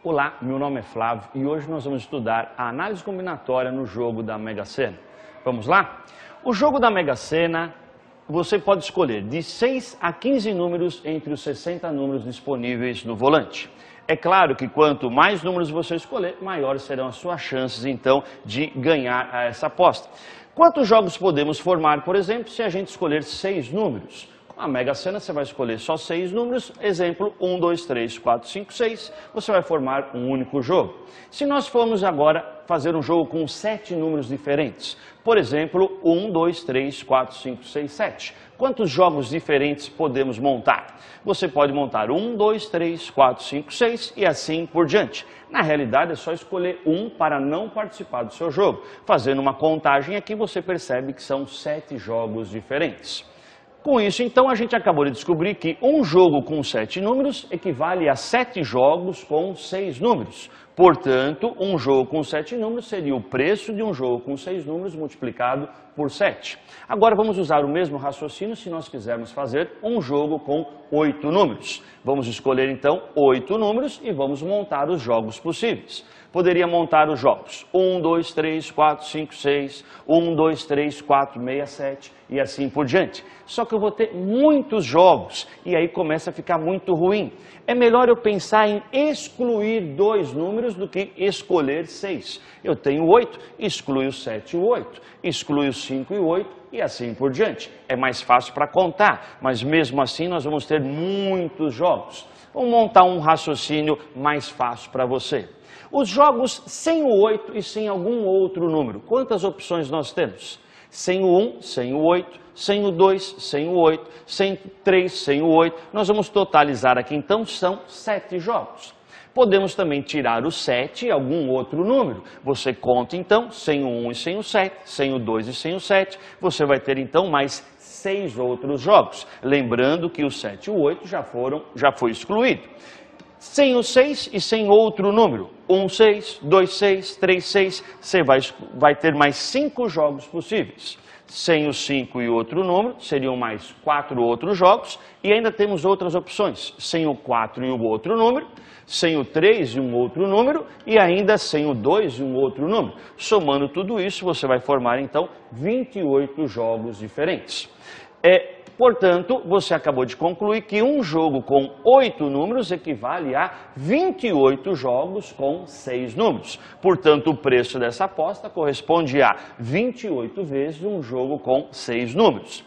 Olá, meu nome é Flávio e hoje nós vamos estudar a análise combinatória no jogo da Mega Sena. Vamos lá? O jogo da Mega Sena, você pode escolher de 6 a 15 números entre os 60 números disponíveis no volante. É claro que quanto mais números você escolher, maiores serão as suas chances, então, de ganhar essa aposta. Quantos jogos podemos formar, por exemplo, se a gente escolher 6 números? Com a Mega Sena você vai escolher só 6 números, exemplo, 1, 2, 3, 4, 5, 6, você vai formar um único jogo. Se nós formos agora fazer um jogo com 7 números diferentes, por exemplo, 1, 2, 3, 4, 5, 6, 7, quantos jogos diferentes podemos montar? Você pode montar 1, 2, 3, 4, 5, 6 e assim por diante. Na realidade é só escolher um para não participar do seu jogo. Fazendo uma contagem aqui você percebe que são 7 jogos diferentes. Com isso, então, a gente acabou de descobrir que um jogo com 7 números equivale a 7 jogos com 6 números. Portanto, um jogo com 7 números seria o preço de um jogo com 6 números multiplicado por 7. Agora vamos usar o mesmo raciocínio se nós quisermos fazer um jogo com 8 números. Vamos escolher então 8 números e vamos montar os jogos possíveis. Poderia montar os jogos 1, 2, 3, 4, 5, 6, 1, 2, 3, 4, 6, 7 e assim por diante. Só que eu vou ter muitos jogos e aí começa a ficar muito ruim. É melhor eu pensar em excluir 2 números do que escolher 6. Eu tenho 8, exclui o 7 e o 8, exclui o 5 e o 8 e assim por diante. É mais fácil para contar, mas mesmo assim nós vamos ter muitos jogos. Vamos montar um raciocínio mais fácil para você. Os jogos sem o 8 e sem algum outro número, quantas opções nós temos? Sem o 1, sem o 8, sem o 2, sem o 8, sem o 3, sem o 8. Nós vamos totalizar aqui, então, são 7 jogos. Podemos também tirar o 7 e algum outro número. Você conta, então, sem o 1 e sem o 7, sem o 2 e sem o 7. Você vai ter, então, mais 6 outros jogos. Lembrando que o 7 e o 8 já foi excluído. Sem o 6 e sem outro número, 1, 6, 2, 6, 3, 6, você vai ter mais 5 jogos possíveis. Sem o 5 e outro número, seriam mais 4 outros jogos, e ainda temos outras opções, sem o 4 e o outro número, sem o 3 e um outro número, e ainda sem o 2 e um outro número. Somando tudo isso, você vai formar, então, 28 jogos diferentes. Portanto, você acabou de concluir que um jogo com 8 números equivale a 28 jogos com 6 números. Portanto, o preço dessa aposta corresponde a 28 vezes um jogo com 6 números.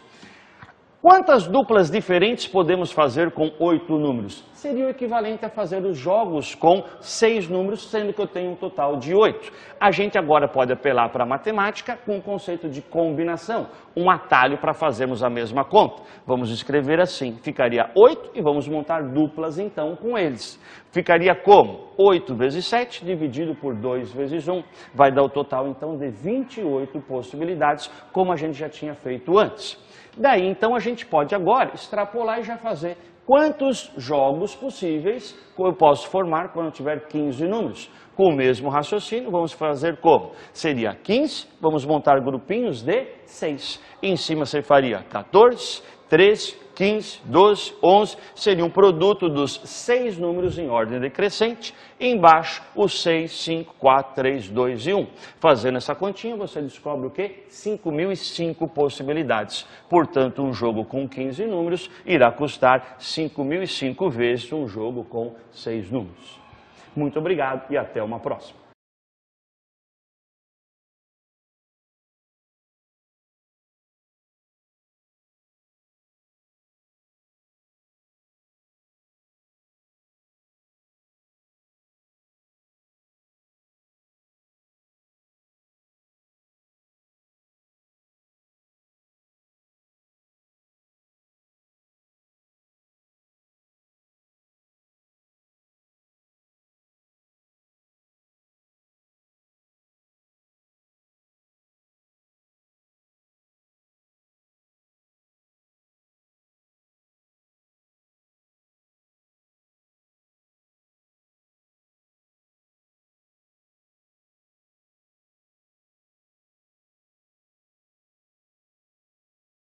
Quantas duplas diferentes podemos fazer com 8 números? Seria o equivalente a fazer os jogos com 6 números, sendo que eu tenho um total de 8. A gente agora pode apelar para a matemática com o conceito de combinação, um atalho para fazermos a mesma conta. Vamos escrever assim, ficaria 8 e vamos montar duplas então com eles. Ficaria como? 8 vezes 7 dividido por 2 vezes 1, vai dar o total então de 28 possibilidades, como a gente já tinha feito antes. Daí, então, a gente pode agora extrapolar e já fazer quantos jogos possíveis eu posso formar quando eu tiver 15 números. Com o mesmo raciocínio, vamos fazer como? Seria 15, vamos montar grupinhos de 6. Em cima você faria 14, 13, 15, 12, 11, seria um produto dos 6 números em ordem decrescente, e embaixo os 6, 5, 4, 3, 2 e 1. Fazendo essa continha, você descobre o quê? 5.005 possibilidades. Portanto, um jogo com 15 números irá custar 5.005 vezes um jogo com 6 números. Muito obrigado e até uma próxima.